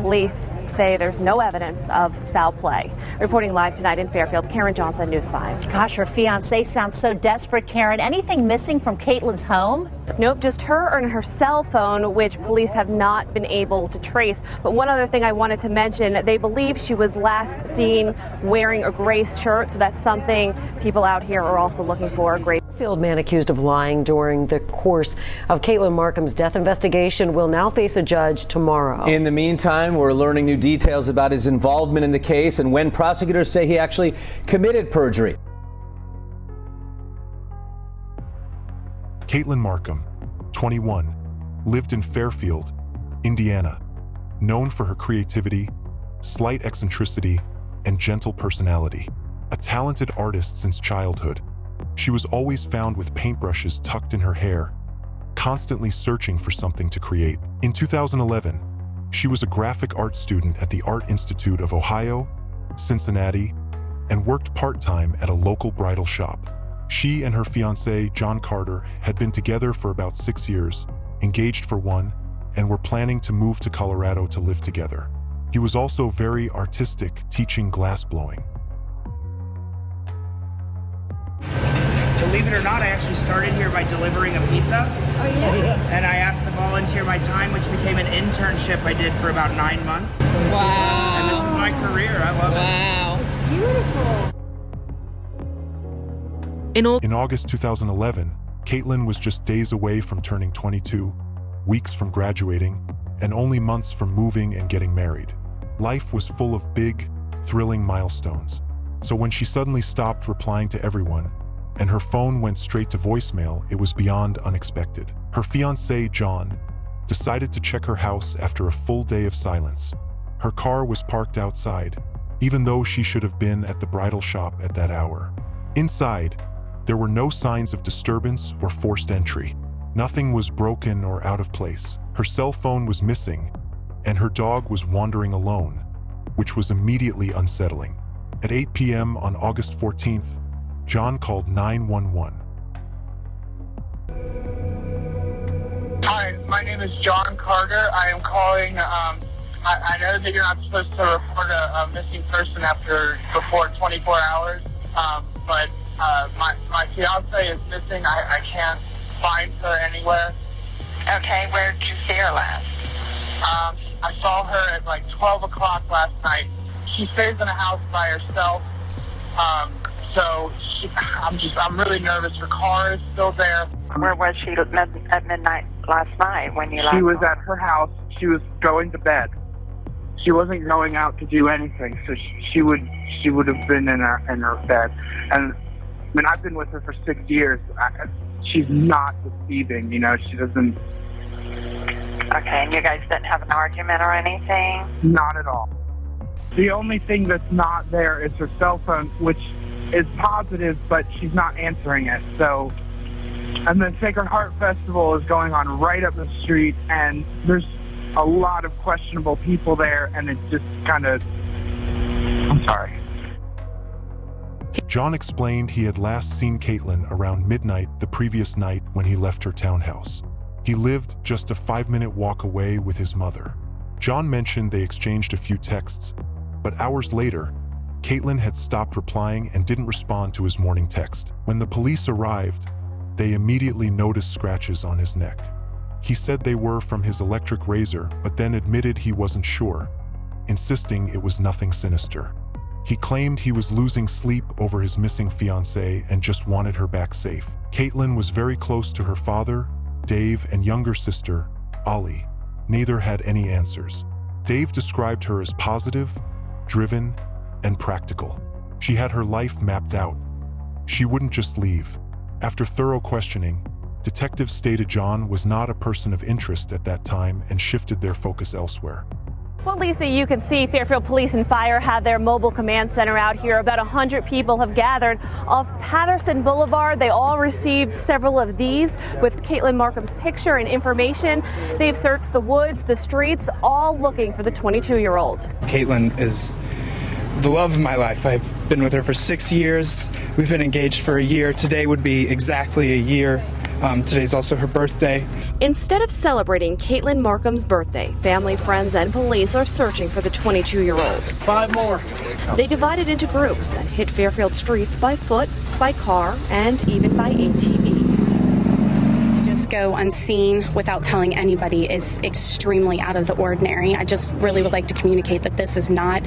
Police say there's no evidence of foul play. Reporting live tonight in Fairfield, Karen Johnson, News 5. Gosh, her fiancé sounds so desperate, Karen. Anything missing from Katelyn's home? Nope, just her and her cell phone, which police have not been able to trace. But one other thing I wanted to mention, they believe she was last seen wearing a gray shirt, so that's something people out here are also looking for. A gray Fairfield man accused of lying during the course of Caitlyn Markham's death investigation will now face a judge tomorrow. In the meantime, we're learning new details about his involvement in the case and when prosecutors say he actually committed perjury. Caitlyn Markham, 21, lived in Fairfield, Indiana, known for her creativity, slight eccentricity, and gentle personality. A talented artist since childhood, she was always found with paintbrushes tucked in her hair, constantly searching for something to create. In 2011, she was a graphic art student at the Art Institute of Ohio, Cincinnati, and worked part-time at a local bridal shop. She and her fiancé, John Carter, had been together for about 6 years, engaged for 1, and were planning to move to Colorado to live together. He was also very artistic, teaching glassblowing. Believe it or not, I actually started here by delivering a pizza. Oh, yeah? And I asked to volunteer my time, which became an internship I did for about 9 months. Wow. And this is my career. I love it. Wow. It's beautiful. In August 2011, Katelyn was just days away from turning 22, weeks from graduating, and only months from moving and getting married. Life was full of big, thrilling milestones. So when she suddenly stopped replying to everyone, and her phone went straight to voicemail, it was beyond unexpected. Her fiancé, John, decided to check her house after a full day of silence. Her car was parked outside, even though she should have been at the bridal shop at that hour. Inside, there were no signs of disturbance or forced entry. Nothing was broken or out of place. Her cell phone was missing, and her dog was wandering alone, which was immediately unsettling. At 8 p.m. on August 14th, John called 911. Hi, my name is John Carter. I am calling. I know that you're not supposed to report a missing person before 24 hours, but my fiance is missing. I can't find her anywhere. Okay, where did you see her last? I saw her at like 12 o'clock last night. She stays in a house by herself, so I'm really nervous. Her car is still there. Where was she at midnight last night when you left? She was at her house. She was going to bed. She wasn't going out to do anything, so she would have been in her bed. And I mean, I've been with her for 6 years. She's not deceiving, you know. She doesn't. Okay, and you guys didn't have an argument or anything? Not at all. The only thing that's not there is her cell phone, which is positive, but she's not answering it. So, and the Sacred Heart Festival is going on right up the street, and there's a lot of questionable people there, and it's just kind of, I'm sorry. John explained he had last seen Katelyn around midnight the previous night when he left her townhouse. He lived just a 5-minute walk away with his mother. John mentioned they exchanged a few texts, but hours later, Katelyn had stopped replying and didn't respond to his morning text. When the police arrived, they immediately noticed scratches on his neck. He said they were from his electric razor, but then admitted he wasn't sure, insisting it was nothing sinister. He claimed he was losing sleep over his missing fiancée and just wanted her back safe. Katelyn was very close to her father, Dave, and younger sister, Ollie. Neither had any answers. Dave described her as positive, driven, and practical. She had her life mapped out. She wouldn't just leave. After thorough questioning, detectives stated John was not a person of interest at that time and shifted their focus elsewhere. Well, Lisa, you can see Fairfield Police and Fire have their mobile command center out here. About 100 people have gathered off Patterson Boulevard. They all received several of these with Caitlyn Markham's picture and information. They've searched the woods, the streets, all looking for the 22-year-old. Katelyn is the love of my life. I've been with her for 6 years. We've been engaged for a year. Today would be exactly a year. Today's also her birthday. Instead of celebrating Caitlyn Markham's birthday, family, friends, and police are searching for the 22-year-old. 5 more. They divided into groups and hit Fairfield streets by foot, by car, and even by ATV. Just go unseen without telling anybody is extremely out of the ordinary. I just really would like to communicate that this is not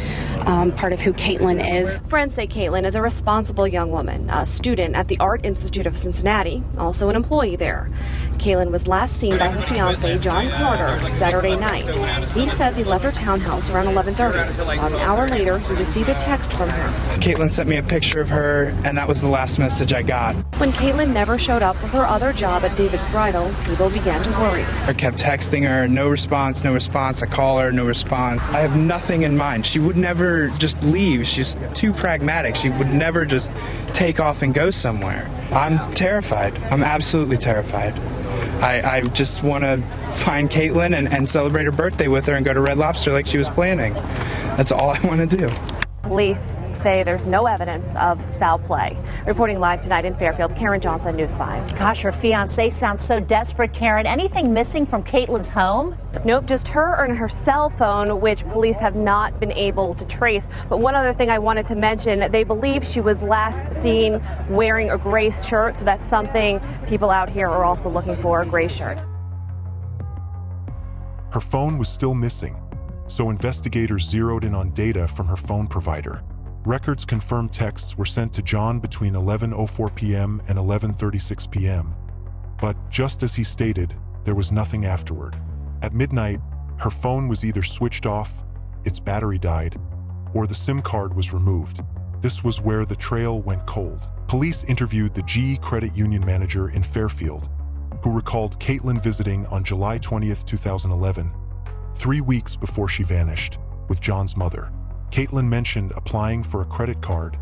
part of who Katelyn is. Friends say Katelyn is a responsible young woman, a student at the Art Institute of Cincinnati, also an employee there. Katelyn was last seen by her fiancé, John Carter, Saturday night. He says he left her townhouse around 11:30. About an hour later, he received a text from her. Caitlyn sent me a picture of her, and that was the last message I got. When Katelyn never showed up for her other job at David's Bridal, people began to worry. I kept texting her, no response, no response. I call her, no response. I have nothing in mind. She would never just leave. She's too pragmatic. She would never just take off and go somewhere. I'm terrified. I'm absolutely terrified. I just want to find Katelyn and celebrate her birthday with her and go to Red Lobster like she was planning. That's all I want to do. Police say there's no evidence of foul play. Reporting live tonight in Fairfield, Karen Johnson, News 5. Gosh, her fiancé sounds so desperate, Karen. Anything missing from Katelyn's home? Nope, just her and her cell phone, which police have not been able to trace. But one other thing I wanted to mention, they believe she was last seen wearing a gray shirt, so that's something people out here are also looking for, a gray shirt. Her phone was still missing, so investigators zeroed in on data from her phone provider. Records confirm texts were sent to John between 11:04 p.m. and 11:36 p.m. But just as he stated, there was nothing afterward. At midnight, her phone was either switched off, its battery died, or the SIM card was removed. This was where the trail went cold. Police interviewed the GE Credit Union manager in Fairfield, who recalled Katelyn visiting on July 20th, 2011, 3 weeks before she vanished, with John's mother. Katelyn mentioned applying for a credit card,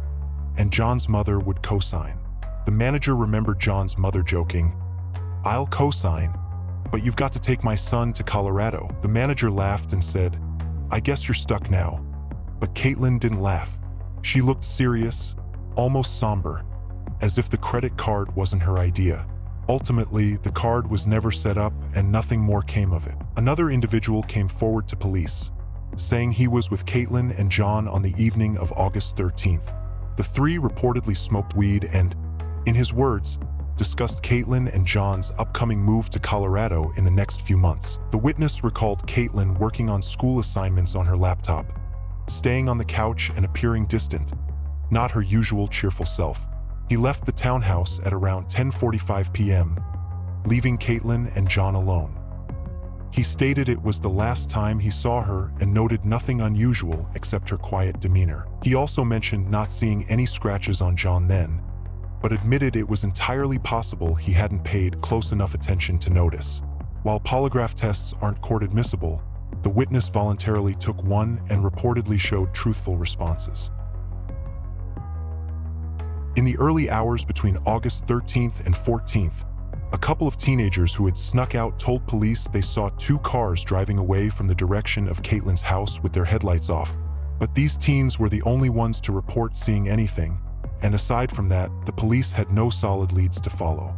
and John's mother would co-sign. The manager remembered John's mother joking, "I'll co-sign, but you've got to take my son to Colorado." The manager laughed and said, "I guess you're stuck now." But Katelyn didn't laugh. She looked serious, almost somber, as if the credit card wasn't her idea. Ultimately, the card was never set up and nothing more came of it. Another individual came forward to police, saying he was with Katelyn and John on the evening of August 13th. The three reportedly smoked weed and, in his words, discussed Katelyn and John's upcoming move to Colorado in the next few months. The witness recalled Katelyn working on school assignments on her laptop, staying on the couch and appearing distant, not her usual cheerful self. He left the townhouse at around 10:45 p.m., leaving Katelyn and John alone. He stated it was the last time he saw her and noted nothing unusual except her quiet demeanor. He also mentioned not seeing any scratches on John then, but admitted it was entirely possible he hadn't paid close enough attention to notice. While polygraph tests aren't court admissible, the witness voluntarily took one and reportedly showed truthful responses. In the early hours between August 13th and 14th, a couple of teenagers who had snuck out told police they saw two cars driving away from the direction of Katelyn's house with their headlights off. But these teens were the only ones to report seeing anything, and aside from that, the police had no solid leads to follow.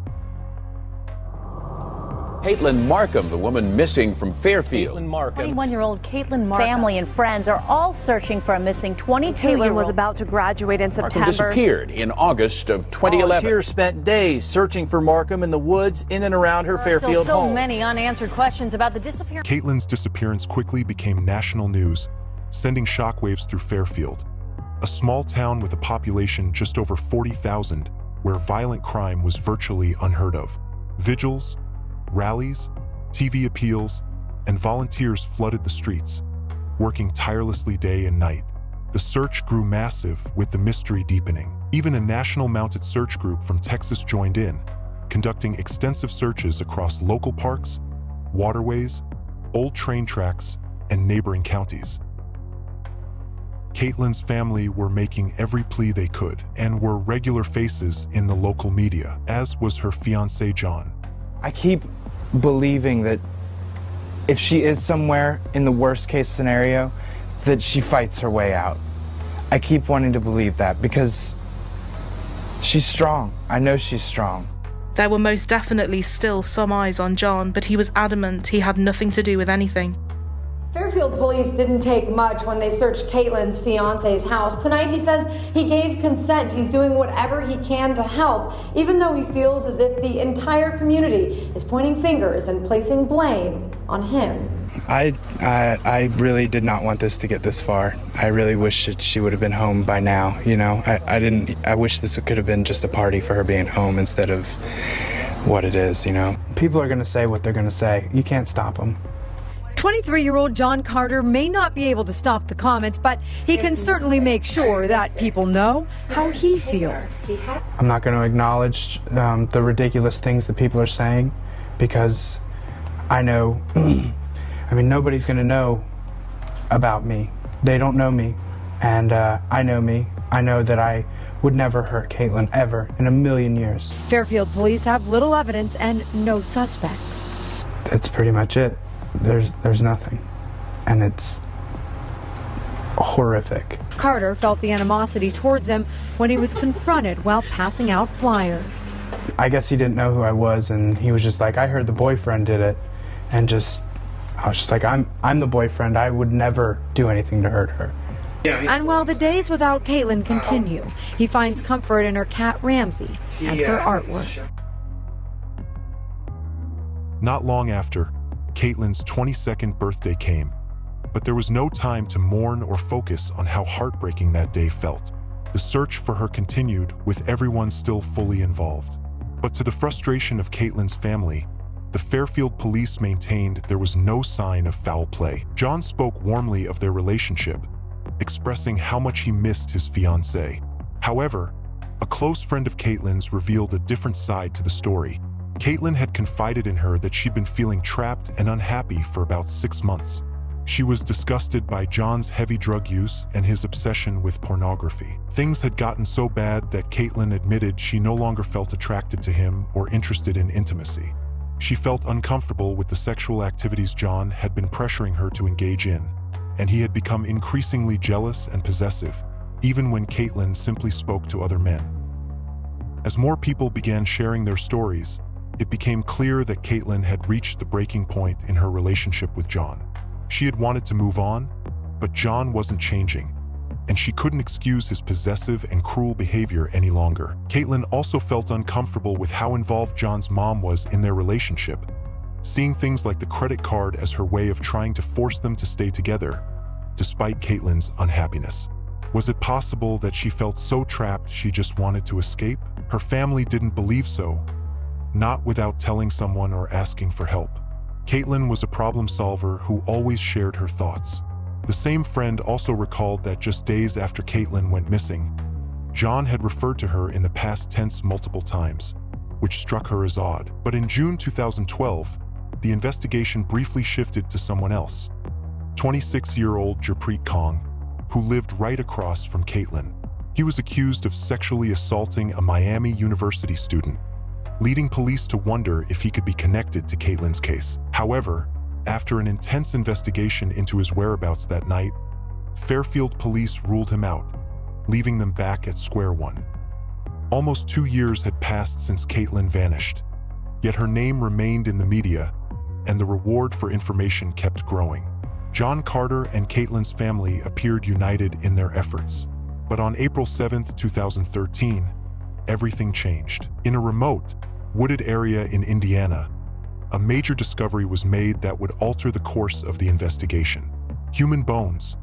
Caitlyn Markham, the woman missing from Fairfield. 21-year-old Caitlyn Markham. Family and friends are all searching for a missing 22-year-old. Caitlyn was about to graduate in September. Markham disappeared in August of 2011. Volunteers spent days searching for Markham in the woods in and around her Fairfield Still so home. many unanswered questions about the disappearance. Caitlyn's disappearance quickly became national news, sending shockwaves through Fairfield, a small town with a population just over 40,000, where violent crime was virtually unheard of. Vigils, rallies, TV appeals, and volunteers flooded the streets, working tirelessly day and night. The search grew massive, with the mystery deepening. Even a national mounted search group from Texas joined in, conducting extensive searches across local parks, waterways, old train tracks, and neighboring counties. Katelyn's family were making every plea they could and were regular faces in the local media, as was her fiancé John. I keep believing that if she is somewhere in the worst case scenario, that she fights her way out. I keep wanting to believe that because she's strong. I know she's strong. There were most definitely still some eyes on John, but he was adamant he had nothing to do with anything. Fairfield police didn't take much when they searched Katelyn's fiance's house. Tonight he says he gave consent. He's doing whatever he can to help, even though he feels as if the entire community is pointing fingers and placing blame on him. I really did not want this to get this far. I really wish that she would have been home by now, you know. I wish this could have been just a party for her being home instead of what it is, you know. People are going to say what they're going to say. You can't stop them. 23-year-old John Carter may not be able to stop the comments, but he can certainly make sure that people know how he feels. I'm not going to acknowledge the ridiculous things that people are saying because I know, I mean, nobody's going to know about me. They don't know me, and I know me. I know that I would never hurt Katelyn, ever, in a million years. Fairfield police have little evidence and no suspects. That's pretty much it. There's nothing, and it's horrific. Carter felt the animosity towards him when he was confronted while passing out flyers. I guess he didn't know who I was, and he was just like, I heard the boyfriend did it, and I was just like, I'm the boyfriend. I would never do anything to hurt her. And while the days without Katelyn continue, he finds comfort in her cat Ramsey and her artwork. Not long after, Katelyn's 22nd birthday came, but there was no time to mourn or focus on how heartbreaking that day felt. The search for her continued, with everyone still fully involved. But to the frustration of Katelyn's family, the Fairfield police maintained there was no sign of foul play. John spoke warmly of their relationship, expressing how much he missed his fiancée. However, a close friend of Katelyn's revealed a different side to the story. Katelyn had confided in her that she'd been feeling trapped and unhappy for about 6 months. She was disgusted by John's heavy drug use and his obsession with pornography. Things had gotten so bad that Katelyn admitted she no longer felt attracted to him or interested in intimacy. She felt uncomfortable with the sexual activities John had been pressuring her to engage in, and he had become increasingly jealous and possessive, even when Katelyn simply spoke to other men. As more people began sharing their stories, it became clear that Katelyn had reached the breaking point in her relationship with John. She had wanted to move on, but John wasn't changing, and she couldn't excuse his possessive and cruel behavior any longer. Katelyn also felt uncomfortable with how involved John's mom was in their relationship, seeing things like the credit card as her way of trying to force them to stay together, despite Katelyn's unhappiness. Was it possible that she felt so trapped she just wanted to escape? Her family didn't believe so, not without telling someone or asking for help. Katelyn was a problem solver who always shared her thoughts. The same friend also recalled that just days after Katelyn went missing, John had referred to her in the past tense multiple times, which struck her as odd. But in June 2012, the investigation briefly shifted to someone else, 26-year-old Gurpreet Kaur, who lived right across from Katelyn. He was accused of sexually assaulting a Miami University student, leading police to wonder if he could be connected to Katelyn's case. However, after an intense investigation into his whereabouts that night, Fairfield police ruled him out, leaving them back at square one. Almost 2 years had passed since Katelyn vanished, yet her name remained in the media, and the reward for information kept growing. John Carter and Katelyn's family appeared united in their efforts. But on April 7, 2013, everything changed. In a remote, wooded area in Indiana, a major discovery was made that would alter the course of the investigation. Human bones,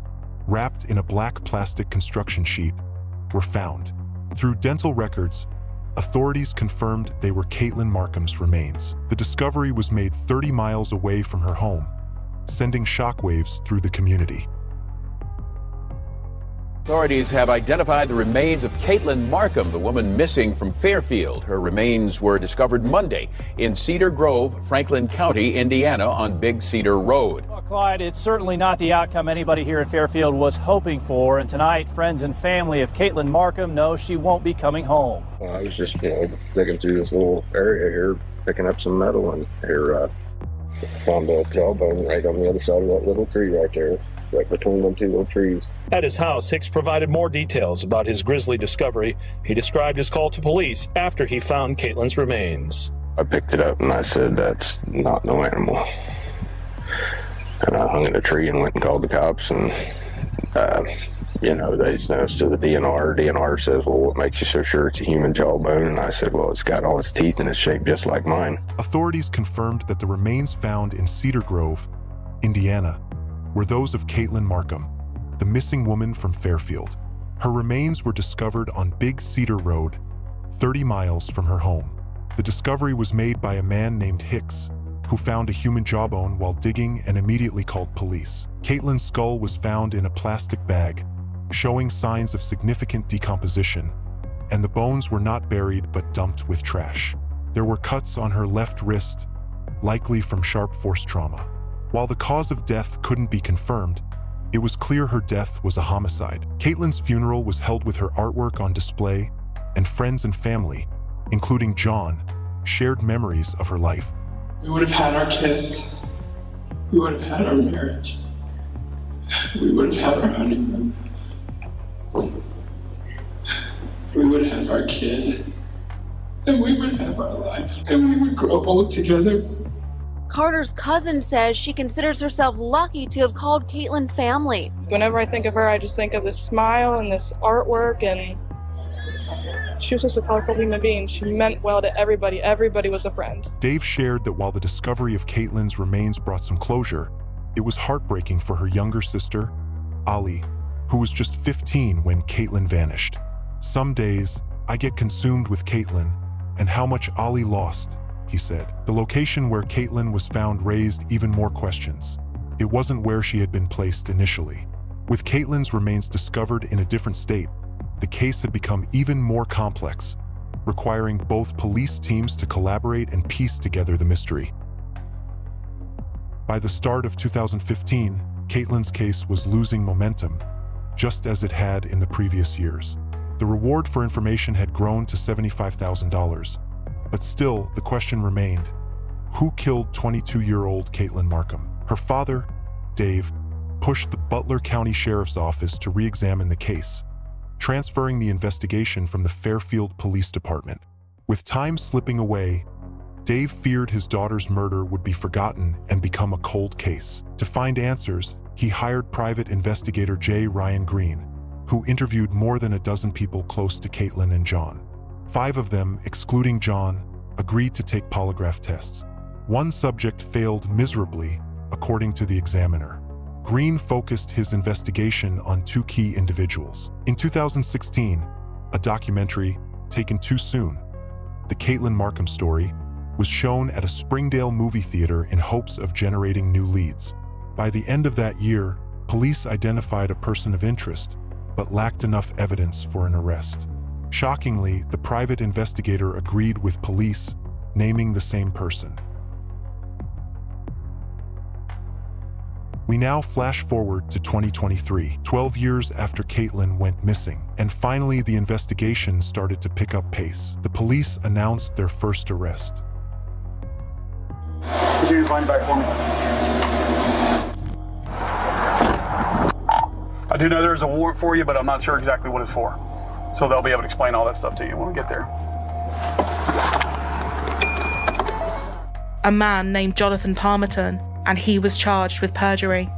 wrapped in a black plastic construction sheet, were found. Through dental records, authorities confirmed they were Caitlyn Markham's remains. The discovery was made 30 miles away from her home, sending shockwaves through the community. Authorities have identified the remains of Caitlyn Markham, the woman missing from Fairfield. Her remains were discovered Monday in Cedar Grove, Franklin County, Indiana, on Big Cedar Road. Well, Clyde, it's certainly not the outcome anybody here in Fairfield was hoping for. And tonight, friends and family of Caitlyn Markham know she won't be coming home. I was just, digging through this little area here, picking up some metal, and here found a jawbone right on the other side of that little tree right there. right between them two little trees. At his house, Hicks provided more details about his grisly discovery. He described his call to police after he found Katelyn's remains. I picked it up and I said, "That's not no animal." And I hung in a tree and went and called the cops, and they sent us to the DNR. DNR says, "Well, what makes you so sure it's a human jawbone?" And I said, "Well, it's got all its teeth and it's shaped just like mine." Authorities confirmed that the remains found in Cedar Grove, Indiana, were those of Caitlyn Markham, the missing woman from Fairfield. Her remains were discovered on Big Cedar Road, 30 miles from her home. The discovery was made by a man named Hicks, who found a human jawbone while digging and immediately called police. Caitlyn's skull was found in a plastic bag, showing signs of significant decomposition, and the bones were not buried but dumped with trash. There were cuts on her left wrist, likely from sharp force trauma. While the cause of death couldn't be confirmed, it was clear her death was a homicide. Caitlyn's funeral was held with her artwork on display, and friends and family, including John, shared memories of her life. We would have had our kiss. We would have had our marriage. We would have had our honeymoon. We would have our kid. And we would have our life. And we would grow old together. Carter's cousin says she considers herself lucky to have called Katelyn family. Whenever I think of her, I just think of this smile and this artwork, and she was just a colorful human being. She meant well to everybody. Everybody was a friend. Dave shared that while the discovery of Caitlyn's remains brought some closure, it was heartbreaking for her younger sister, Ali, who was just 15 when Caitlyn vanished. "Some days, I get consumed with Caitlyn and how much Ali lost," he said. The location where Caitlyn was found raised even more questions. It wasn't where she had been placed initially. With Caitlyn's remains discovered in a different state, the case had become even more complex, requiring both police teams to collaborate and piece together the mystery. By the start of 2015, Caitlyn's case was losing momentum, just as it had in the previous years. The reward for information had grown to $75,000, but still the question remained, who killed 22-year-old Caitlyn Markham? Her father, Dave, pushed the Butler County Sheriff's Office to re-examine the case, transferring the investigation from the Fairfield Police Department. With time slipping away, Dave feared his daughter's murder would be forgotten and become a cold case. To find answers, he hired private investigator J. Ryan Green, who interviewed more than a dozen people close to Caitlyn and John. 5 of them, excluding John, agreed to take polygraph tests. One subject failed miserably, according to the examiner. Green focused his investigation on 2 key individuals. In 2016, a documentary, Taken Too Soon, The Caitlyn Markham Story, was shown at a Springdale movie theater in hopes of generating new leads. By the end of that year, police identified a person of interest, but lacked enough evidence for an arrest. Shockingly, the private investigator agreed with police, naming the same person. We now flash forward to 2023, 12 years after Caitlyn went missing, and finally the investigation started to pick up pace. The police announced their first arrest. Could you find back for me? I do know there's a warrant for you, but I'm not sure exactly what it's for. So they'll be able to explain all that stuff to you when we get there. A man named Jonathan Palmerton, and he was charged with perjury.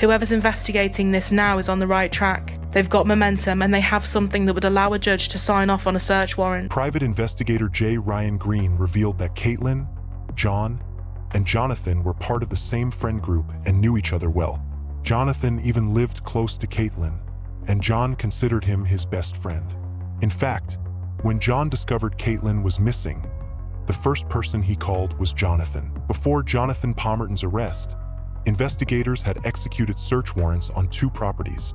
Whoever's investigating this now is on the right track. They've got momentum and they have something that would allow a judge to sign off on a search warrant. Private investigator J. Ryan Green revealed that Caitlyn, John, and Jonathan were part of the same friend group and knew each other well. Jonathan even lived close to Caitlyn, and John considered him his best friend. In fact, when John discovered Caitlyn was missing, the first person he called was Jonathan. Before Jonathan Palmerton's arrest, investigators had executed search warrants on 2 properties.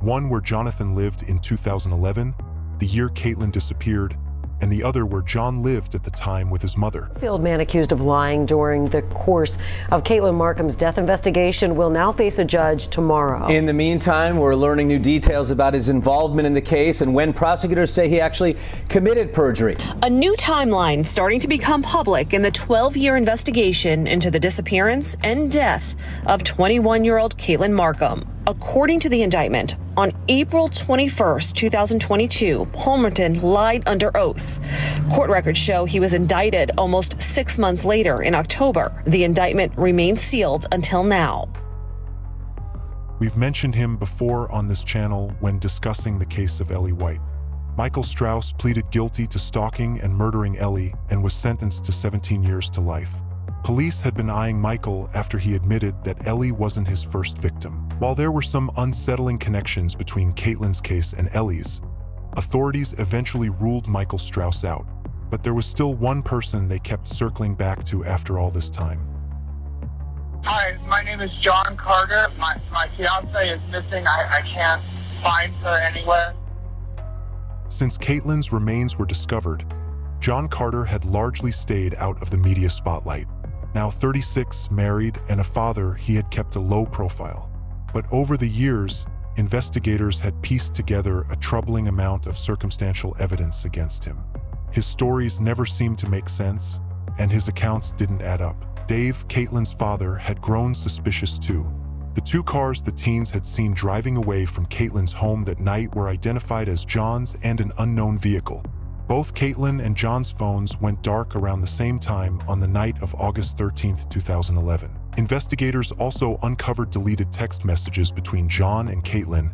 One where Jonathan lived in 2011, the year Caitlyn disappeared, and the other where John lived at the time with his mother. Fairfield man accused of lying during the course of Caitlyn Markham's death investigation will now face a judge tomorrow. In the meantime, we're learning new details about his involvement in the case and when prosecutors say he actually committed perjury. A new timeline starting to become public in the 12-year investigation into the disappearance and death of 21-year-old Caitlyn Markham. According to the indictment, on April 21st, 2022, Palmerton lied under oath. Court records show he was indicted almost 6 months later in October. The indictment remains sealed until now. We've mentioned him before on this channel when discussing the case of Ellie White. Michael Strauss pleaded guilty to stalking and murdering Ellie and was sentenced to 17 years to life. Police had been eyeing Michael after he admitted that Ellie wasn't his first victim. While there were some unsettling connections between Caitlyn's case and Ellie's, authorities eventually ruled Michael Strauss out. But there was still one person they kept circling back to after all this time. Hi, my name is John Carter. My fiance is missing. I can't find her anywhere. Since Caitlyn's remains were discovered, John Carter had largely stayed out of the media spotlight. Now 36, married, and a father, he had kept a low profile. But over the years, investigators had pieced together a troubling amount of circumstantial evidence against him. His stories never seemed to make sense, and his accounts didn't add up. Dave, Caitlyn's father, had grown suspicious too. The two cars the teens had seen driving away from Caitlyn's home that night were identified as John's and an unknown vehicle. Both Caitlyn and John's phones went dark around the same time on the night of August 13, 2011. Investigators also uncovered deleted text messages between John and Caitlyn,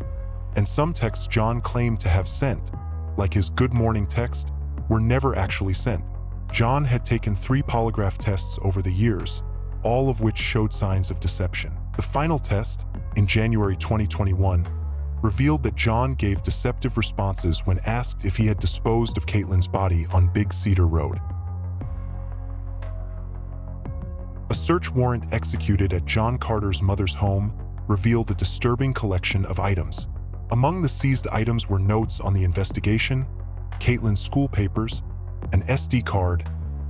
and some texts John claimed to have sent, like his good morning text, were never actually sent. John had taken 3 polygraph tests over the years, all of which showed signs of deception. The final test, in January 2021, revealed that John gave deceptive responses when asked if he had disposed of Caitlyn's body on Big Cedar Road. A search warrant executed at John Carter's mother's home revealed a disturbing collection of items. Among the seized items were notes on the investigation, Caitlyn's school papers, an SD card,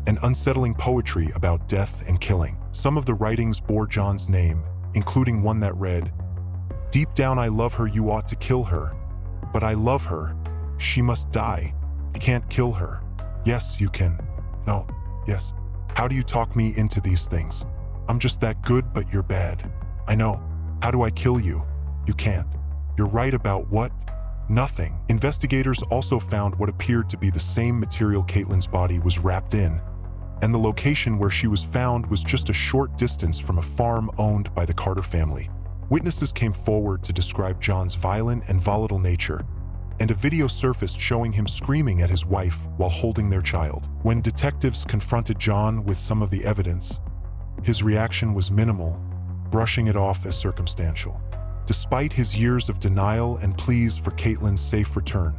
and unsettling poetry about death and killing. Some of the writings bore John's name, including one that read, "Deep down I love her, you ought to kill her. But I love her. She must die. You can't kill her. Yes, you can. No, yes. How do you talk me into these things? I'm just that good, but you're bad. I know. How do I kill you? You can't. You're right about what? Nothing." Investigators also found what appeared to be the same material Caitlyn's body was wrapped in, and the location where she was found was just a short distance from a farm owned by the Carter family. Witnesses came forward to describe John's violent and volatile nature, and a video surfaced showing him screaming at his wife while holding their child. When detectives confronted John with some of the evidence, his reaction was minimal, brushing it off as circumstantial. Despite his years of denial and pleas for Caitlyn's safe return,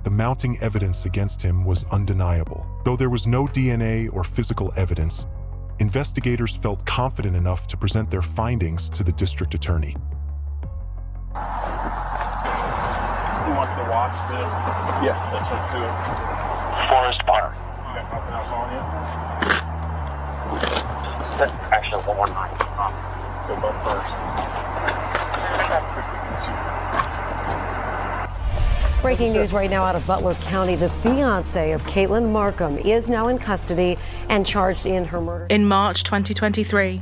the mounting evidence against him was undeniable. Though there was no DNA or physical evidence, investigators felt confident enough to present their findings to the district attorney. You want the watch too? Yeah, that's what to it. Forest Park. You got nothing else on you? Actually, one more night. Go vote first. Breaking news right now out of Butler County. The fiance of Caitlyn Markham is now in custody and charged in her murder. In March 2023,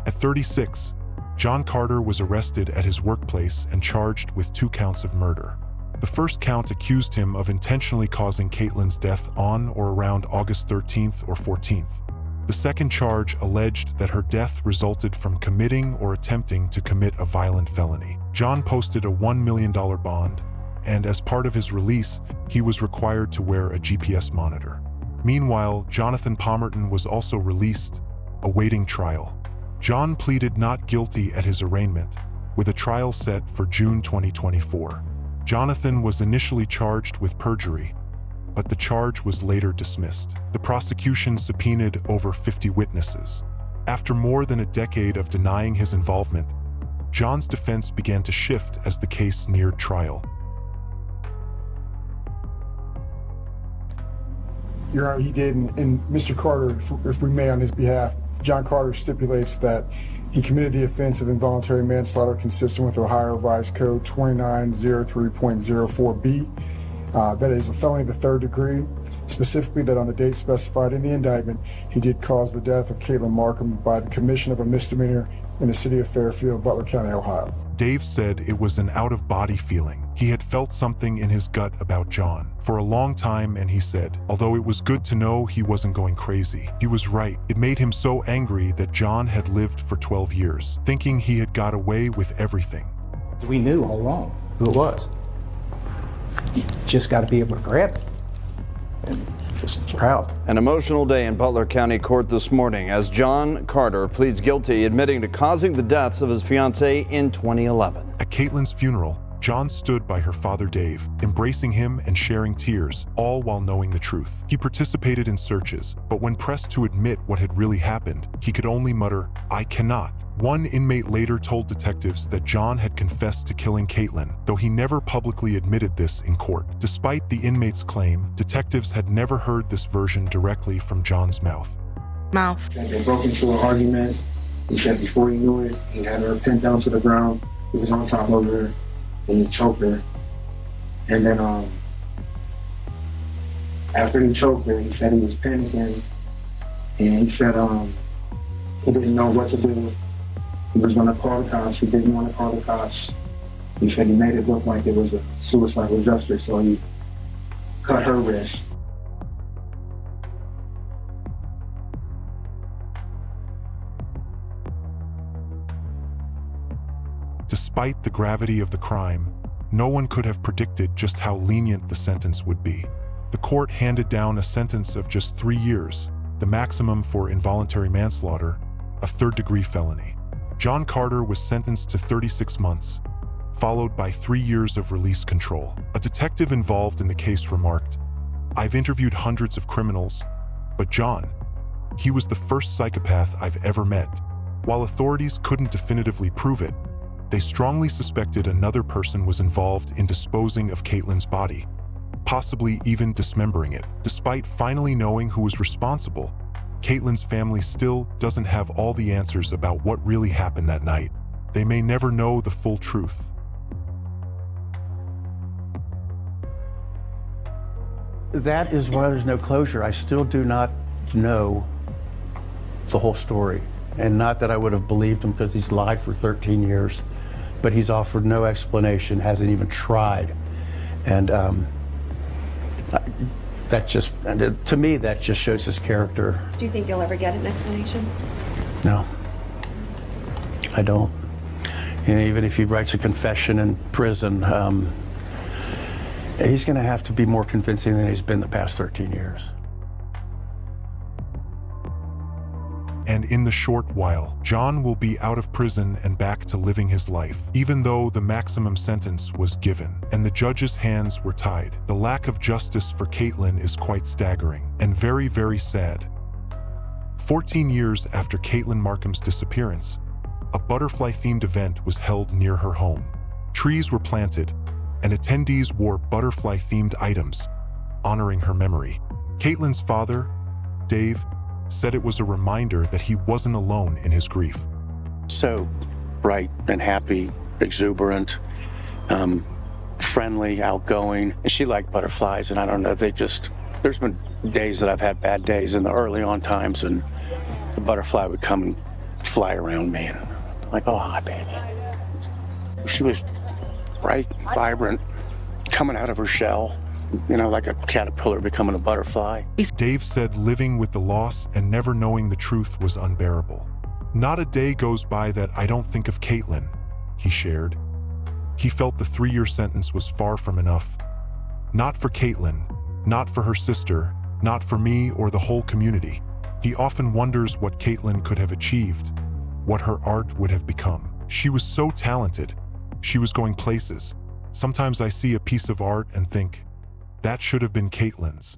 At 36, John Carter was arrested at his workplace and charged with 2 counts of murder. The first count accused him of intentionally causing Caitlyn's death on or around August 13th or 14th. The second charge alleged that her death resulted from committing or attempting to commit a violent felony. John posted a $1 million bond, and as part of his release, he was required to wear a GPS monitor. Meanwhile, Jonathan Palmerton was also released, awaiting trial. John pleaded not guilty at his arraignment, with a trial set for June 2024. Jonathan was initially charged with perjury, but the charge was later dismissed. The prosecution subpoenaed over 50 witnesses. After more than a decade of denying his involvement, John's defense began to shift as the case neared trial. Your Honor, he did, and Mr. Carter, if we may on his behalf, John Carter stipulates that he committed the offense of involuntary manslaughter consistent with Ohio Revised Code 2903.04B. That is a felony of the third degree. Specifically, that on the date specified in the indictment, he did cause the death of Caitlyn Markham by the commission of a misdemeanor in the city of Fairfield, Butler County, Ohio. Dave said it was an out-of-body feeling. He had felt something in his gut about John for a long time, and he said, although it was good to know he wasn't going crazy, he was right. It made him so angry that John had lived for 12 years, thinking he had got away with everything. We knew all along who it was. You just got to be able to grab it. And just proud. An emotional day in Butler County Court this morning as John Carter pleads guilty, admitting to causing the deaths of his fiancée in 2011. At Caitlyn's funeral, John stood by her father Dave, embracing him and sharing tears, all while knowing the truth. He participated in searches, but when pressed to admit what had really happened, he could only mutter, "I cannot." One inmate later told detectives that John had confessed to killing Caitlyn, though he never publicly admitted this in court. Despite the inmate's claim, detectives had never heard this version directly from John's mouth. They broke into an argument. He said before he knew it, he had her pinned down to the ground. He was on top of her, and he choked her. And then after he choked her, he said he was panicking, and he said he didn't know what to do. He was going to call the cops. He didn't want to call the cops. He said he made it look like it was a suicide with justice, so he cut her wrist. Despite the gravity of the crime, no one could have predicted just how lenient the sentence would be. The court handed down a sentence of just 3 years, the maximum for involuntary manslaughter, a third-degree felony. John Carter was sentenced to 36 months, followed by 3 years of release control. A detective involved in the case remarked, "I've interviewed hundreds of criminals, but John, he was the first psychopath I've ever met." While authorities couldn't definitively prove it, they strongly suspected another person was involved in disposing of Caitlyn's body, possibly even dismembering it. Despite finally knowing who was responsible, Caitlyn's family still doesn't have all the answers about what really happened that night. They may never know the full truth. That is why there's no closure. I still do not know the whole story. And not that I would have believed him because he's lied for 13 years, but he's offered no explanation, hasn't even tried. And that just, to me, that just shows his character. Do you think you'll ever get an explanation? No, I don't. And even if he writes a confession in prison, he's going to have to be more convincing than he's been the past 13 years. And in the short while, John will be out of prison and back to living his life, even though the maximum sentence was given and the judge's hands were tied. The lack of justice for Caitlyn is quite staggering and very, very sad. 14 years after Caitlyn Markham's disappearance, a butterfly-themed event was held near her home. Trees were planted, and attendees wore butterfly-themed items, honoring her memory. Caitlyn's father, Dave, said it was a reminder that he wasn't alone in his grief. So bright and happy, exuberant, friendly, outgoing. And she liked butterflies, and I don't know, there's been days that I've had bad days in the early on times, and the butterfly would come and fly around me, and I'm like, oh, hi, baby. She was bright, vibrant, coming out of her shell. You know, like a caterpillar becoming a butterfly. Dave said living with the loss and never knowing the truth was unbearable. Not a day goes by that I don't think of Caitlyn, he shared. He felt the 3-year sentence was far from enough. Not for Caitlyn, not for her sister, not for me or the whole community. He often wonders what Caitlyn could have achieved, what her art would have become. She was so talented. She was going places. Sometimes I see a piece of art and think, that should have been Caitlyn's.